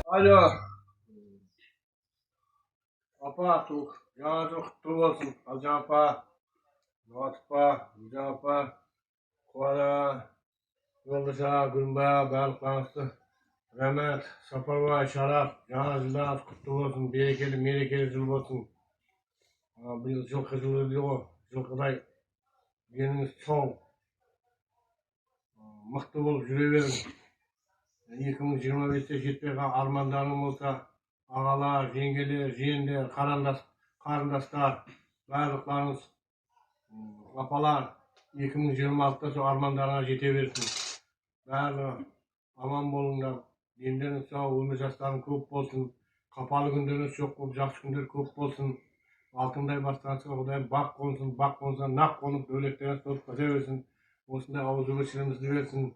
Alo. Apa tuh, jangan tuh terus aja apa, not apa, aja apa, kuala, yoldaşa, gülme, belkası, rahmet, saparva, şarap, jangan zildat, kutlu olsun, berekeli, merekeli yıl olsun. Bu yıl çok hızlı diyor, yılkıday genimiz çok, mıhtı bulup yüreverin. 2025'te жетпей армандарым болса, ағалар, жеңгелер, жиендер, қарындастар, барлықтарыңыз апалар 2026'da şu armanlarına jete versin. Bәрі аман болыңдар. Дендеріңіз сау, өмір жастарың көп болсын. Қапалы күндеріңіз жоқ болып, жақсы күндер көп болсын. Алтындай бастарыңызға Құдайым бақ қонсын, бақ қонса нақ қонып, дәулеттеріңіз толып қоса берсін. Осындай ауыз өміршілігімізді берсін.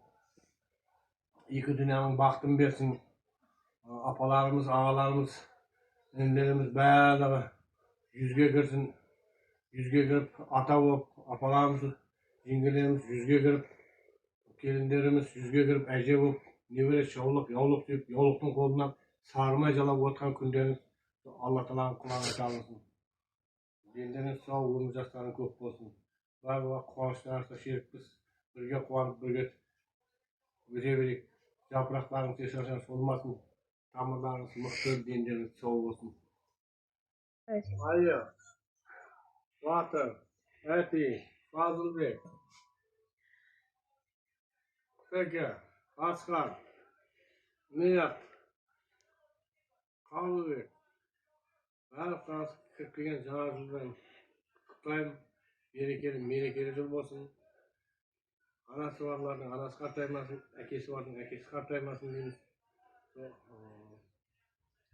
İki dünyanın baktım bersin. Apalarımız, ağalarımız, enlerimiz bәлігі yüzge girsin. Yüzge girip ata olup, apalarımız, yengelerimiz yüzge girip, gelinlerimiz yüzge girip, әже olup, nevere şauluk, yauluk deyip, yauluktun kolundan sarmay jalap otkan günleriniz Allah Teala'nın kulağına çalınsın. Denleriniz sağ, ömür jastарың көп болсын. Барлығы қуаныштарыңызға шерікпіз, бірге қуанып, бірге өте берейік. Yapraklarınız yaşarsan solmasın, tamırlarınız mıhtı, denleriniz çoğu olsun. Evet. Ayı, Batır, Eti, Fazıl Bey, Peki, Aslan, Nihat, Kavlı Bey, Bәрі kırkıgen canarcılığın kutlayım, merekeli yıl olsun. Anası varlarının anası kartaymasın, әкесі varının әкесі kartaymasın deymiz.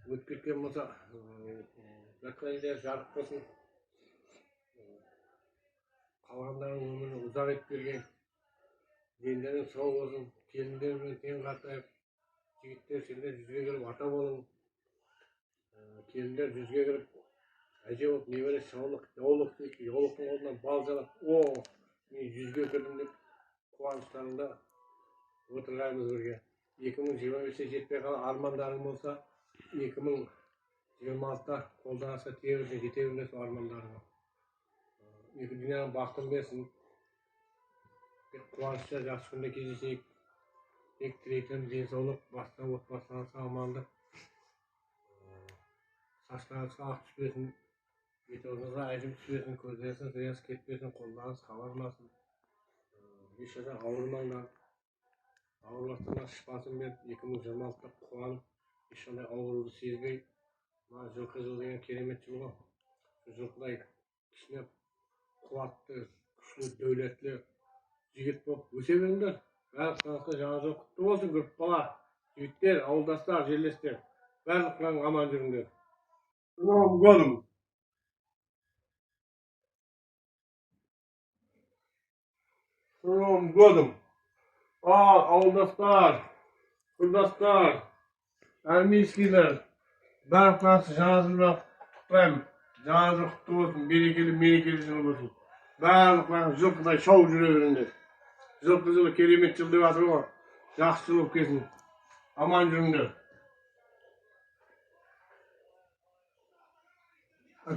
Өтіп кеткен болса, жатқан жер жарық болсын. Қалғандардың өмірін ұзақ етіп берген, дендерің сау болсын, келіндермен тең қартайып, жігіттер сендер жүзге кіріп ата болың, келіндер жүзге кіріп, әже болып небәрі шаулық, яулық дейік, яулықтың қолынан бал жалап, мен жүзге кірдім деп, қуаныштарыңда отырғанымыз бірге. 2025'te жетпей қалған армандарың болса, 2026'da қолдан аса тиерсе жете бересіз армандарыңа. Екі дүнияның бақытын берсін. Қуанышта жақсы күнде кездесейік. Тек тілейтінім денсаулық, баста отбасыларыңызға амандық. Saçlarınızға ақ түспесін, бет-аузыңызға әжім түспесін, көздеріңіздің зиясы кетпесін, қолдарыңыз қабармасын. Ешқашан ауырмаңдар. Ауырлықтарына шипасын беріп, 2026'da қуанып, ешқандай ауыруды сезбей, мына жылқы жыл деген керемет жыл ғой. Жылқыдай кішінеп, қуатты, күшлі, дәулетлі жігіт болып өсе беріңдер. Барлықтарыңызға жаңа жыл құтты болсын, көп бала, жігіттер, ауылдастар, жерлестер. Барлықтарың аман жүріңдер. С Новым годом! С Новым годом! Ауылдастар, құрдастар, армейскийлер, барлықтарыңызды жаңа жылмен құттықтаймын. Жаңа жыл құтты болсын, берекелі, мерекелі жыл болсын. Барлықтарыңыз жылқыдай шауып жүре беріңдер. Жылқы жылы керемет жыл деп жатыр ғой. Жақсы жыл болып келсін. Аман жүріңдер. С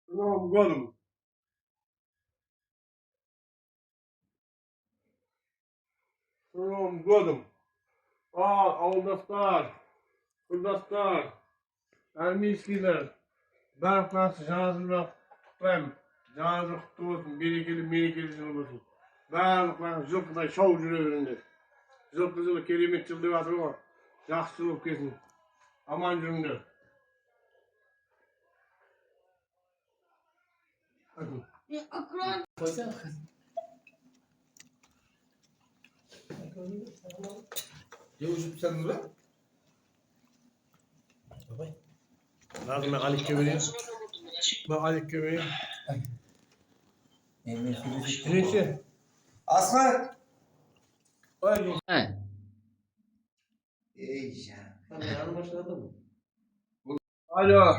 Новым годом! С Новым годом! Ауылдастар, құрдастар, армейскийлер, барлықтарыңызды жаңа жылмен құттықтаймын. Жаңа жыл құтты болсын, берекелі, мерекелі жыл болсын. Барлықтарыңыз жылқыдай шауып жүре беріңдер. Жылқы жылы керемет жыл деп жатыр ғой. Жақсы жыл болып келсін. Аман жүріңдер. Девушек писаңыз ба? Давай. Lazım ben Alik'e vereyim. Ben Alik'e vereyim. Neyse. Aslan. Hadi. Ey ya. Yanı başladı mı? Alo.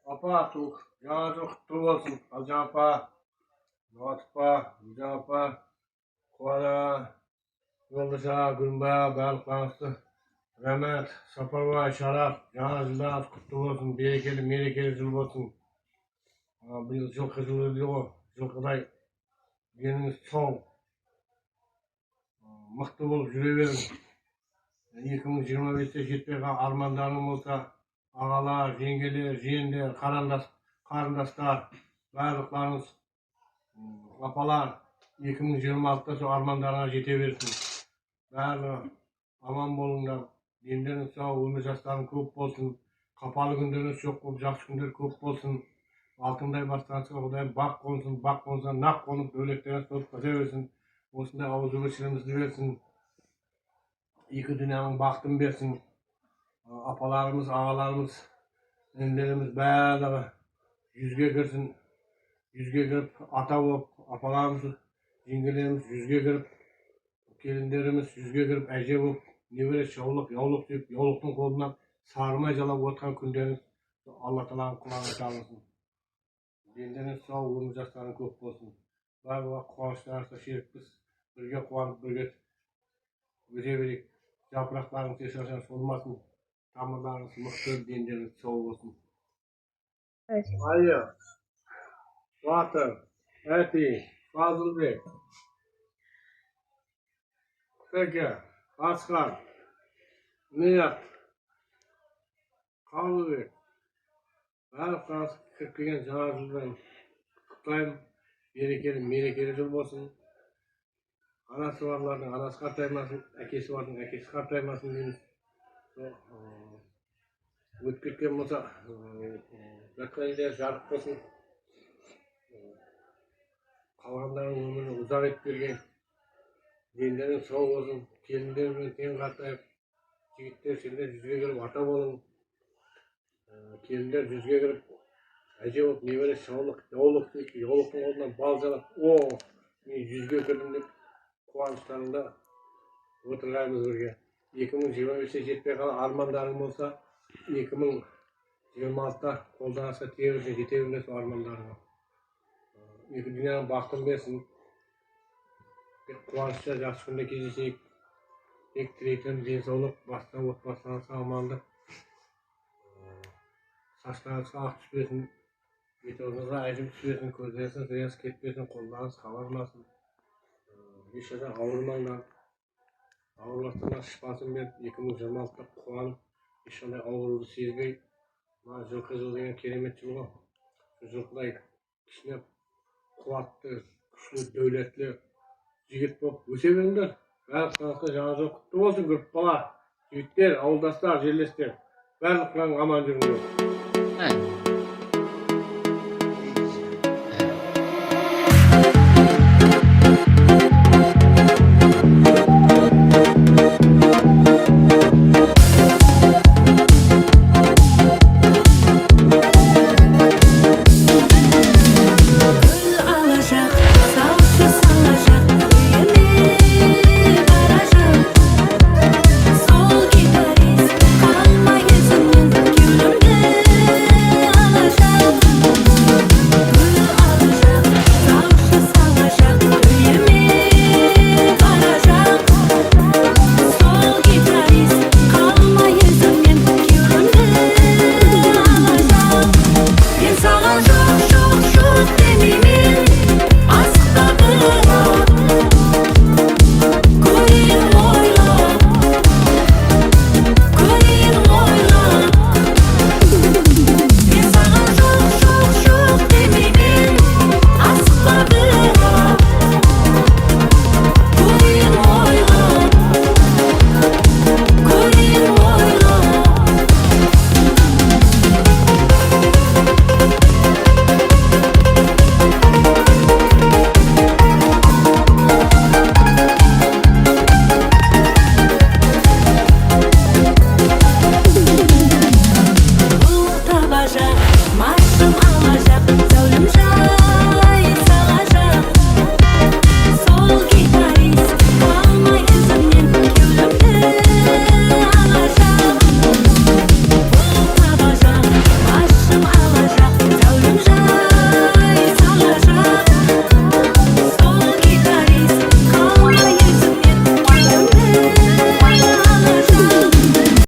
Apa tuh, jangan tuh terus aja apa, not apa, apa, kuala, Yoldaşa, Gülbaya, Balıklansı, Rahmet, Saparva, Şarap, Canan Zildat, kutlu olsun, berekeli, merekeli yıl olsun. Bu yıl жылқы жылы дейді ғой, жылқыдай деніңіз сау, мықты болып жүре беріңіз. 2025-те жетпей қалған армандарың болса, ағалар, жеңгелер, жиендер, қарындастар, барлықтарыңыз, апалар, 2026-та сол армандарыңа жете берсін. Барлығы аман болыңдар, дендеріңіз сау, өмір жастарың көп болсын, қапалы күндеріңіз жоқ болып, жақсы күндер көп болсын. Алтындай бастарыңызға Құдайым бақ қонса нақ қонып, дәулеттеріңіз толып қоса берсін. Осындай ауызбіршілігімізді берсін. Екі дүнияның бақытын берсін. Апаларымыз, ағаларымыз, інілеріміз барлығы жүзге кірсін. Жүзге кіріп, ата болып, апаларымыз, жеңгелеріміз жүзге кіріп, келіндеріміз жүзге кіріп, әже болып, небәрі жаулық, яулық деп, яулықтың қолынан сарымай жалап отқан күндеріңіз Алла Тағаланың құлағына табылсын. Дендеріңіз сау, өмір жастарың көп болсын. Барлығы қуаныштарыңызға шерікпіз. Бірге қуанып, бірге өте берейік. Жапырақтарыңыз ешқашан солмасын. Тамырларыңыз мықты, дендеріңіз сау болсын. Айы, Батыр, Әти, Фазылбек, Құтеке, Асқар, Ният, Қалыбек, барлықтарыңыз кіріп келген жаңа жылдан құттықтаймын. Берекелі, мерекелі жыл болсын. Анасы барлардың анасы қартаймасын, әкесі бардың әкесі қартаймасын дейміз. Өтіп кеткен болса, жатқан елдер жарық болсын. Қалғандардың өмірін ұзақ етіп берген. Дендерің сау болсын, келіндермен тең қартайып, жігіттер сендер жүзге кіріп ата болың. Келіндер жүзге кіріп, әже болып, небәрі шаулық, яулық деп, яулықтың қолынан бал жалап, мен жүзге кірдім деп, қуаныштарында отырғанымыз бірге. 2025-те жетпей қалған армандарың болса, 2026-та қолданысқа тиеріңіз, жете беріңіз армандарыңа. Екі дүнияның бақытын берсін. Қуанышта жақсы күнде кездесейік. Тек тілейтінім денсаулық, баста отбасыларыңызға амандық. Saçlarınızға ақ түспесін, бет-аузыңызға әжім түспесін, көздеріңіз рияз кетпесін, қолдарыңыз қабармасын. Ешқашан ауырмаңдар. Ауырлықтарына шипасын беріп, 2026-та қуанып, ешқандай ауыруды сезбей, мына жылқы жыл деген керемет жыл ғой. Жылқыдай кішкене қуатты, күшлі, дәулетлі жігіт болып өсе беріңдер. Барлықтарыңызға жаңа жыл құтты болсын, көп бала, жігіттер, ауылдастар, жерлестер. Барлықтарың аман жүріңдер.